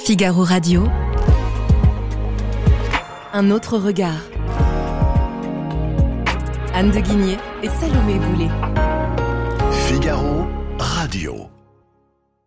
Figaro Radio. Un autre regard. Anne de Guigné et Salomé Boulet. Figaro Radio.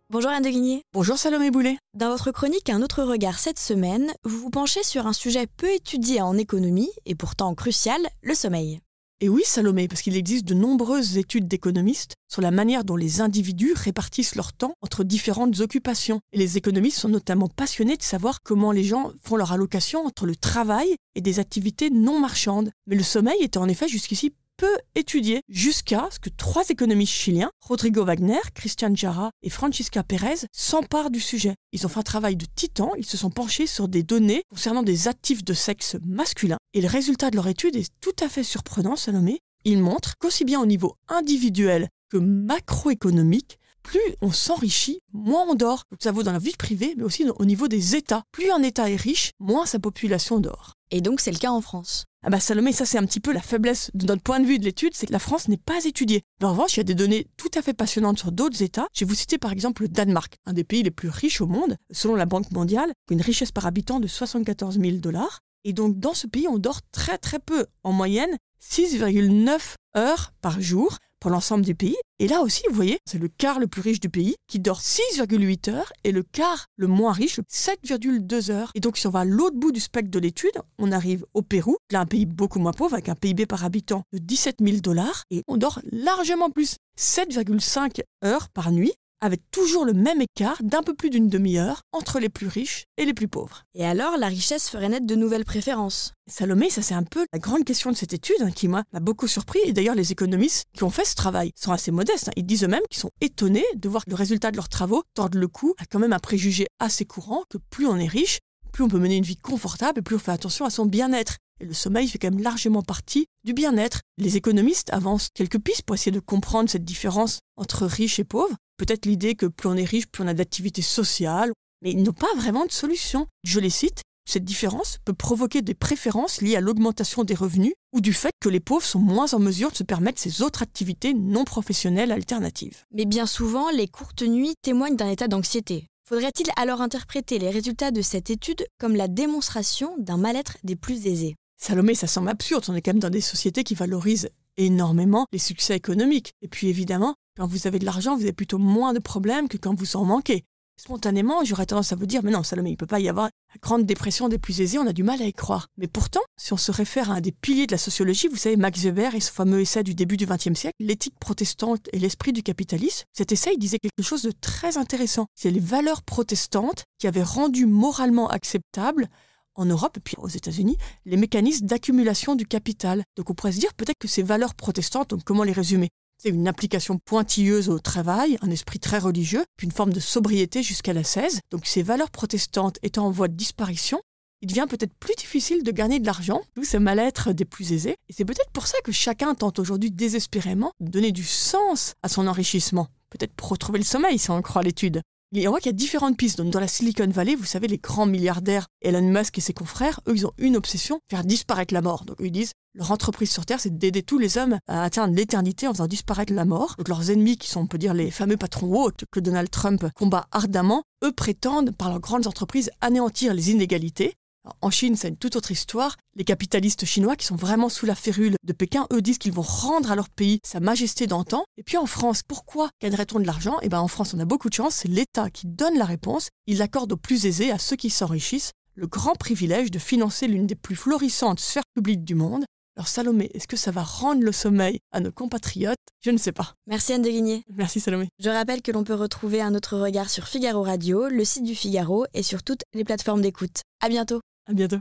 Bonjour Anne de Guigné. Bonjour Salomé Boulet. Dans votre chronique Un autre regard cette semaine, vous vous penchez sur un sujet peu étudié en économie et pourtant crucial, le sommeil. Et oui Salomé, parce qu'il existe de nombreuses études d'économistes sur la manière dont les individus répartissent leur temps entre différentes occupations. Et les économistes sont notamment passionnés de savoir comment les gens font leur allocation entre le travail et des activités non marchandes. Mais le sommeil était en effet jusqu'ici peu étudié, jusqu'à ce que 3 économistes chiliens, Rodrigo Wagner, Cristian Jara et Francisca Pérez, s'emparent du sujet. Ils ont fait un travail de titan, ils se sont penchés sur des données concernant des actifs de sexe masculin. Et le résultat de leur étude est tout à fait surprenant, Salomé. Il montre qu'aussi bien au niveau individuel que macroéconomique, plus on s'enrichit, moins on dort. Donc ça vaut dans la vie privée, mais aussi au niveau des États. Plus un État est riche, moins sa population dort. Et donc c'est le cas en France. Salomé, ça c'est un petit peu la faiblesse de notre point de vue de l'étude, c'est que la France n'est pas étudiée. Mais en revanche, il y a des données tout à fait passionnantes sur d'autres États. Je vais vous citer par exemple le Danemark, un des pays les plus riches au monde, selon la Banque mondiale, une richesse par habitant de 74 000 $. Et donc dans ce pays, on dort très très peu, en moyenne 6,9 heures par jour pour l'ensemble du pays. Et là aussi, vous voyez, c'est le quart le plus riche du pays qui dort 6,8 heures et le quart le moins riche, 7,2 heures. Et donc, si on va à l'autre bout du spectre de l'étude, on arrive au Pérou, là un pays beaucoup moins pauvre, avec un PIB par habitant de 17 000 $, et on dort largement plus, 7,5 heures par nuit, avec toujours le même écart d'un peu plus d'une demi-heure entre les plus riches et les plus pauvres. Et alors, la richesse ferait naître de nouvelles préférences. Salomé, ça c'est un peu la grande question de cette étude qui m'a beaucoup surpris. Et d'ailleurs, les économistes qui ont fait ce travail sont assez modestes. Ils disent eux-mêmes qu'ils sont étonnés de voir que le résultat de leurs travaux tordent le cou à quand même un préjugé assez courant que plus on est riche, plus on peut mener une vie confortable et plus on fait attention à son bien-être. Et le sommeil fait quand même largement partie du bien-être. Les économistes avancent quelques pistes pour essayer de comprendre cette différence entre riches et pauvres. Peut-être l'idée que plus on est riche, plus on a d'activités sociales. Mais ils n'ont pas vraiment de solution. Je les cite. Cette différence peut provoquer des préférences liées à l'augmentation des revenus ou du fait que les pauvres sont moins en mesure de se permettre ces autres activités non professionnelles alternatives. Mais bien souvent, les courtes nuits témoignent d'un état d'anxiété. Faudrait-il alors interpréter les résultats de cette étude comme la démonstration d'un mal-être des plus aisés ? Salomé, ça semble absurde. On est quand même dans des sociétés qui valorisent énormément les succès économiques. Et puis évidemment, quand vous avez de l'argent, vous avez plutôt moins de problèmes que quand vous en manquez. Spontanément, j'aurais tendance à vous dire, mais non, Salomé, il ne peut pas y avoir la grande dépression des plus aisés, on a du mal à y croire. Mais pourtant, si on se réfère à un des piliers de la sociologie, vous savez, Max Weber et ce fameux essai du début du XXe siècle, L'éthique protestante et l'esprit du capitalisme, cet essai, il disait quelque chose de très intéressant. C'est les valeurs protestantes qui avaient rendu moralement acceptable en Europe et puis aux États-Unis, les mécanismes d'accumulation du capital. Donc on pourrait se dire peut-être que ces valeurs protestantes, donc comment les résumer ? C'est une application pointilleuse au travail, un esprit très religieux, puis une forme de sobriété jusqu'à l'ascèse. Donc ces valeurs protestantes étant en voie de disparition, il devient peut-être plus difficile de gagner de l'argent, d'où ce mal-être des plus aisés. Et c'est peut-être pour ça que chacun tente aujourd'hui désespérément de donner du sens à son enrichissement. Peut-être pour retrouver le sommeil, si on en croit l'étude. Et on voit qu'il y a différentes pistes. Donc dans la Silicon Valley, vous savez, les grands milliardaires, Elon Musk et ses confrères, eux, ils ont une obsession, faire disparaître la mort. Donc eux, ils disent, leur entreprise sur Terre, c'est d'aider tous les hommes à atteindre l'éternité en faisant disparaître la mort. Donc leurs ennemis, qui sont, on peut dire, les fameux patrons hôtes que Donald Trump combat ardemment, eux prétendent, par leurs grandes entreprises, anéantir les inégalités. Alors, en Chine, c'est une toute autre histoire. Les capitalistes chinois qui sont vraiment sous la férule de Pékin, eux disent qu'ils vont rendre à leur pays sa majesté d'antan. Et puis en France, pourquoi gagnerait-on de l'argent ? En France, on a beaucoup de chance, c'est l'État qui donne la réponse. Il l'accorde aux plus aisés, à ceux qui s'enrichissent, le grand privilège de financer l'une des plus florissantes sphères publiques du monde. Alors Salomé, est-ce que ça va rendre le sommeil à nos compatriotes ? Je ne sais pas. Merci Anne de Guigné. Merci Salomé. Je rappelle que l'on peut retrouver Un autre regard sur Figaro Radio, le site du Figaro et sur toutes les plateformes d'écoute. À bientôt. À bientôt.